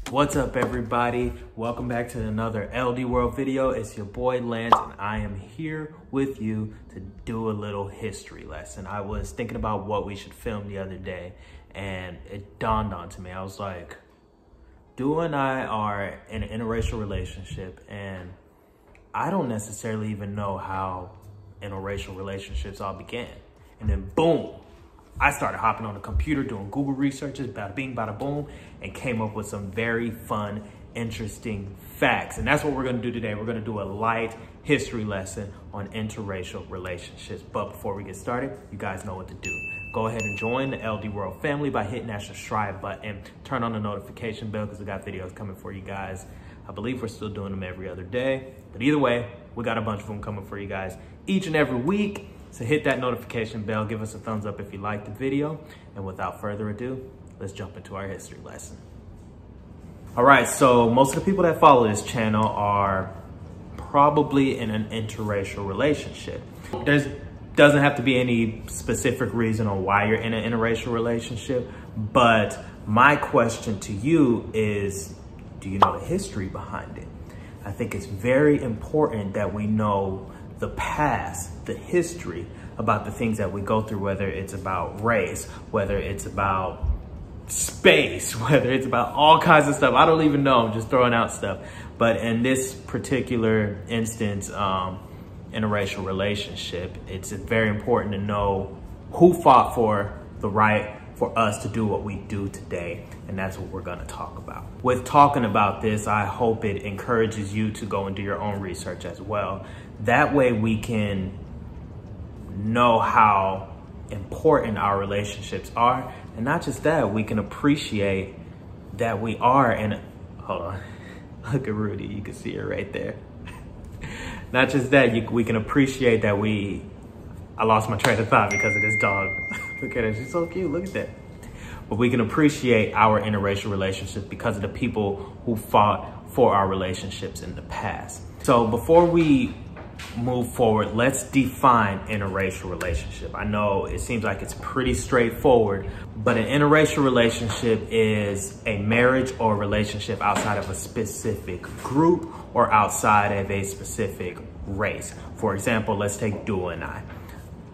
What's up, everybody? Welcome back to another LD World video. It's your boy Lance, and I am here with you to do a little history lesson. I was thinking about what we should film the other day, and it dawned onto me. I was like, Du and I are in an interracial relationship, and I don't necessarily even know how interracial relationships all began. And then boom, I started hopping on the computer, doing Google researches, bada bing, bada boom, and came up with some very fun, interesting facts. And that's what we're gonna do today. We're gonna do a light history lesson on interracial relationships. But before we get started, you guys know what to do. Go ahead and join the LD World family by hitting that subscribe button. Turn on the notification bell because we got videos coming for you guys. I believe we're still doing them every other day. But either way, we got a bunch of them coming for you guys each and every week. So hit that notification bell, give us a thumbs up if you liked the video. And without further ado, let's jump into our history lesson. All right, so most of the people that follow this channel are probably in an interracial relationship. Doesn't have to be any specific reason on why you're in an interracial relationship, but my question to you is, do you know the history behind it? I think it's very important that we know the past, the history about the things that we go through, whether it's about race, whether it's about space, whether it's about all kinds of stuff. I don't even know, I'm just throwing out stuff. But in this particular instance, interracial relationship, it's very important to know who fought for the right for us to do what we do today. And that's what we're gonna talk about. With talking about this, I hope it encourages you to go and do your own research as well. That way we can know how important our relationships are. And not just that, we can appreciate that we are in a, hold on, look at Rudy, you can see her right there. Not just that, we can appreciate that I lost my train of thought because of this dog. Look at her, she's so cute, look at that. But we can appreciate our interracial relationships because of the people who fought for our relationships in the past. So before we move forward, let's define interracial relationship. I know it seems like it's pretty straightforward, but an interracial relationship is a marriage or relationship outside of a specific group or outside of a specific race. For example, let's take Du and I.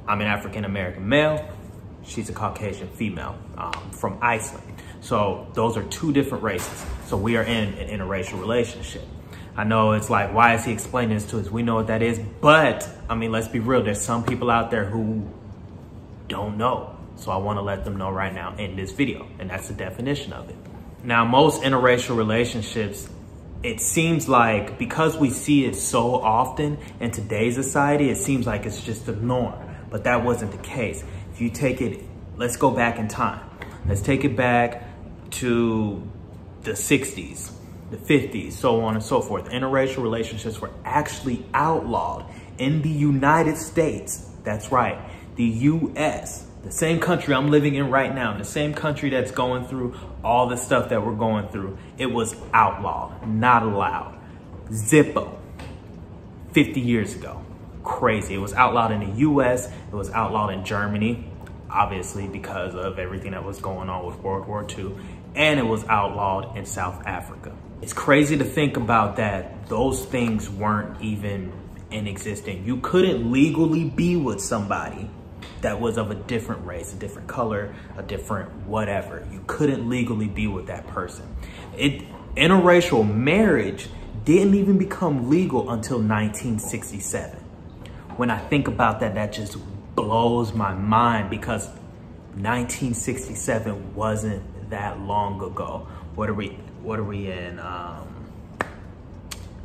I'm an African-American male. She's a Caucasian female from Iceland. So those are two different races. So we are in an interracial relationship. I know it's like, why is he explaining this to us? We know what that is, but I mean, let's be real. There's some people out there who don't know. So I want to let them know right now in this video, and that's the definition of it. Now, most interracial relationships, it seems like because we see it so often in today's society, it seems like it's just the norm, but that wasn't the case. If you take it, let's go back in time. Let's take it back to the 60s. The 50s, so on and so forth. Interracial relationships were actually outlawed in the United States. That's right, the US, the same country I'm living in right now, the same country that's going through all the stuff that we're going through. It was outlawed, not allowed. Zippo, 50 years ago, crazy. It was outlawed in the US, it was outlawed in Germany, obviously because of everything that was going on with World War II, and it was outlawed in South Africa. It's crazy to think about that those things weren't even in existence. You couldn't legally be with somebody that was of a different race, a different color, a different whatever. You couldn't legally be with that person. Interracial marriage didn't even become legal until 1967. When I think about that, that just blows my mind because 1967 wasn't that long ago. What are we in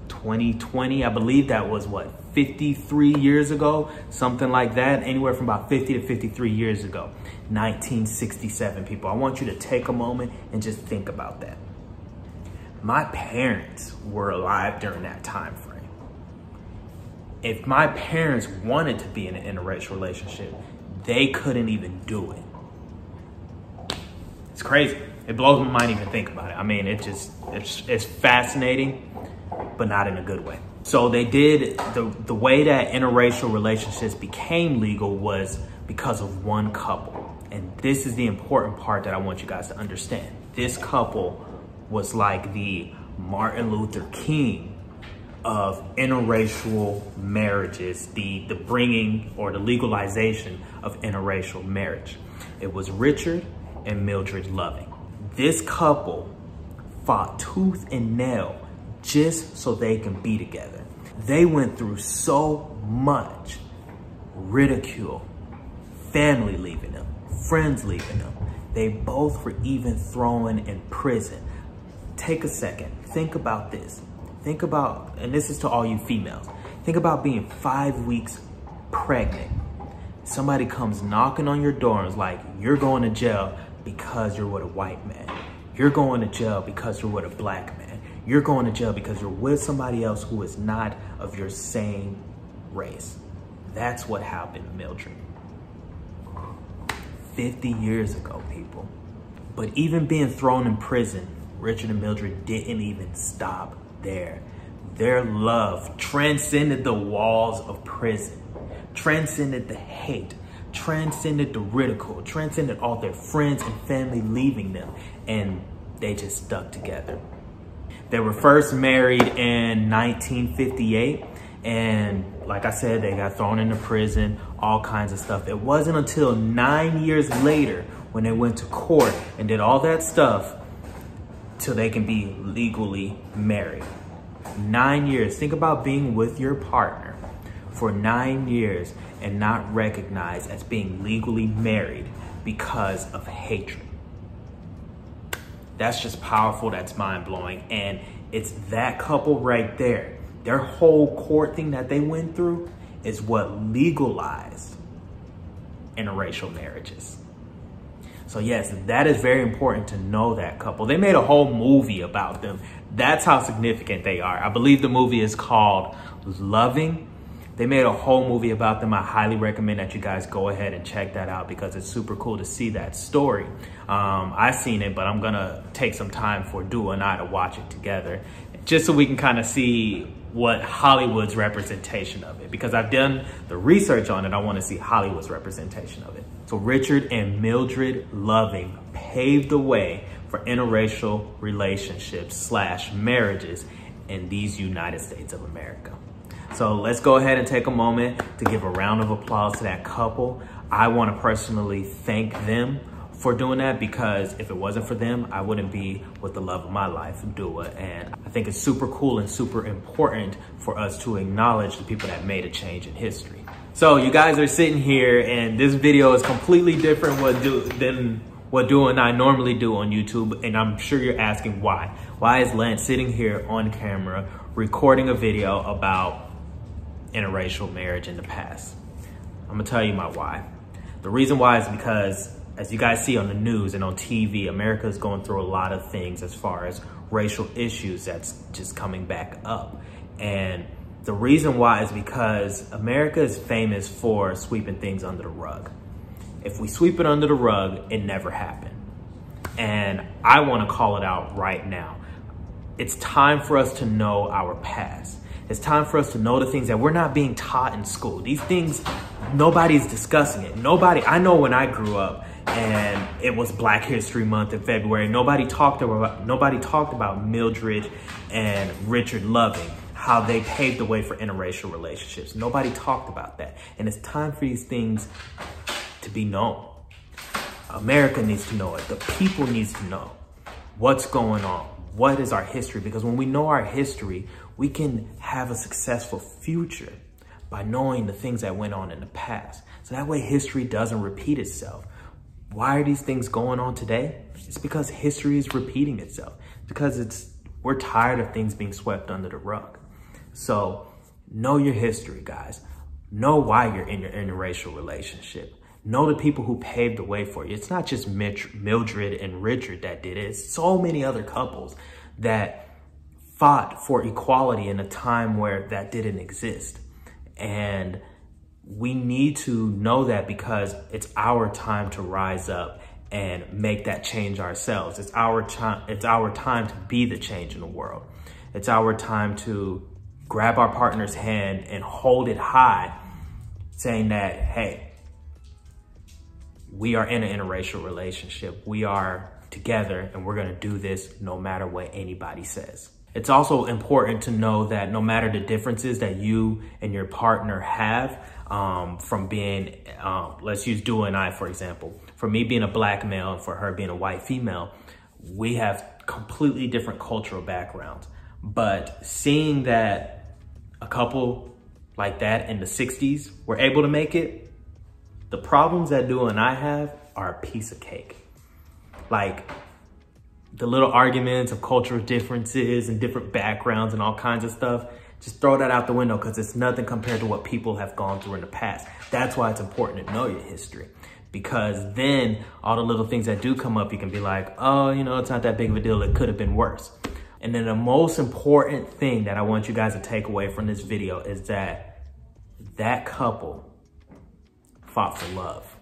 2020? I believe that was what, 53 years ago, something like that, anywhere from about 50 to 53 years ago. 1967, people. I want you to take a moment and just think about that. My parents were alive during that time frame. If my parents wanted to be in an interracial relationship, they couldn't even do it. It's crazy. It blows my mind even think about it. I mean, it's fascinating, but not in a good way. So they did, the way that interracial relationships became legal was because of one couple. And this is the important part that I want you guys to understand. This couple was like the Martin Luther King of interracial marriages, the bringing or the legalization of interracial marriage. It was Richard and Mildred Loving. This couple fought tooth and nail just so they can be together. They went through so much ridicule, family leaving them, friends leaving them. They both were even thrown in prison. Take a second, think about this. Think about, and this is to all you females, think about being 5 weeks pregnant. Somebody comes knocking on your door and is like, you're going to jail because you're with a white man. You're going to jail because you're with a black man. You're going to jail because you're with somebody else who is not of your same race. That's what happened to Mildred. 50 years ago, people. But even being thrown in prison, Richard and Mildred didn't even stop there. Their love transcended the walls of prison, transcended the hate, transcended the ridicule, transcended all their friends and family leaving them, and they just stuck together. They were first married in 1958, and like I said, they got thrown into prison, all kinds of stuff. It wasn't until 9 years later when they went to court and did all that stuff till they can be legally married. 9 years. Think about being with your partner for 9 years and not recognized as being legally married because of hatred. That's just powerful. That's mind-blowing. And it's that couple right there. Their whole court thing that they went through is what legalized interracial marriages. So yes, that is very important to know that couple. They made a whole movie about them. That's how significant they are. I believe the movie is called Loving. They made a whole movie about them. I highly recommend that you guys go ahead and check that out because it's super cool to see that story. I've seen it, but I'm gonna take some time for Dua and I to watch it together just so we can kind of see what Hollywood's representation of it, because I've done the research on it. I want to see Hollywood's representation of it. So Richard and Mildred Loving paved the way for interracial relationships / marriages in these United States of America. So let's go ahead and take a moment to give a round of applause to that couple. I want to personally thank them for doing that, because if it wasn't for them, I wouldn't be with the love of my life, Dua. And I think it's super cool and super important for us to acknowledge the people that made a change in history. So you guys are sitting here and this video is completely different than what Dua and I normally do on YouTube. And I'm sure you're asking why. Why is Lance sitting here on camera recording a video about interracial marriage in the past? I'm gonna tell you my why. The reason why is because, as you guys see on the news and on TV, America is going through a lot of things as far as racial issues that's just coming back up. And the reason why is because America is famous for sweeping things under the rug. If we sweep it under the rug, it never happened. And I want to call it out right now. It's time for us to know our past. It's time for us to know the things that we're not being taught in school. These things, nobody's discussing it. I know when I grew up, and it was Black History Month in February, nobody talked about Mildred and Richard Loving, how they paved the way for interracial relationships. Nobody talked about that. And it's time for these things to be known. America needs to know it. The people needs to know what's going on. What is our history? Because when we know our history, we can have a successful future by knowing the things that went on in the past. So that way history doesn't repeat itself. Why are these things going on today? It's because history is repeating itself. Because we're tired of things being swept under the rug. So know your history, guys. Know why you're in your interracial relationship. Know the people who paved the way for you. It's not just Mildred and Richard that did it. It's so many other couples that fought for equality in a time where that didn't exist. And we need to know that, because it's our time to rise up and make that change ourselves. It's our time to be the change in the world. It's our time to grab our partner's hand and hold it high, saying that, hey, we are in an interracial relationship. We are together, and we're gonna do this no matter what anybody says. It's also important to know that no matter the differences that you and your partner have, from being, let's use Dua and I, for example. For me being a black male and for her being a white female, we have completely different cultural backgrounds. But seeing that a couple like that in the 60s were able to make it, the problems that Dua and I have are a piece of cake. Like the little arguments of cultural differences and different backgrounds and all kinds of stuff, just throw that out the window because it's nothing compared to what people have gone through in the past. That's why it's important to know your history, because then all the little things that do come up, you can be like, oh, you know, it's not that big of a deal. It could have been worse. And then the most important thing that I want you guys to take away from this video is that that couple fought for love.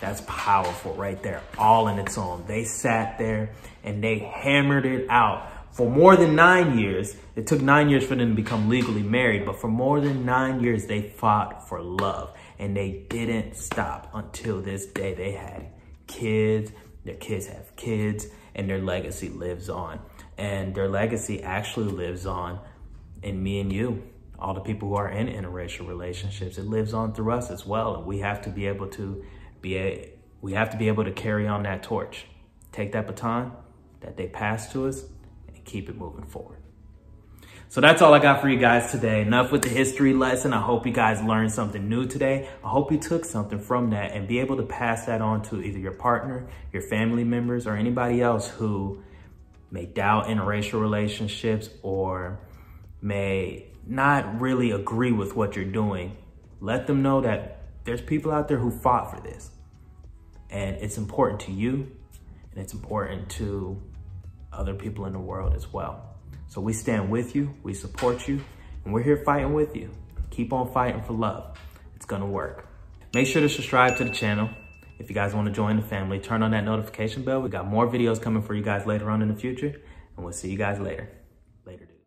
That's powerful right there, all in its own. They sat there and they hammered it out for more than 9 years. It took 9 years for them to become legally married, but for more than 9 years, they fought for love. And they didn't stop until this day. They had kids, their kids have kids, and their legacy lives on. And their legacy actually lives on in me and you, all the people who are in interracial relationships. It lives on through us as well. And we have to be able to carry on that torch, take that baton that they passed to us, and keep it moving forward. So that's all I got for you guys today. Enough with the history lesson. I hope you guys learned something new today. I hope you took something from that and be able to pass that on to either your partner, your family members, or anybody else who may doubt interracial relationships or may not really agree with what you're doing. Let them know that there's people out there who fought for this. And it's important to you, and it's important to other people in the world as well. So we stand with you, we support you, and we're here fighting with you. Keep on fighting for love. It's gonna work. Make sure to subscribe to the channel. If you guys wanna join the family, turn on that notification bell. We got more videos coming for you guys later on in the future, and we'll see you guys later. Later, dude.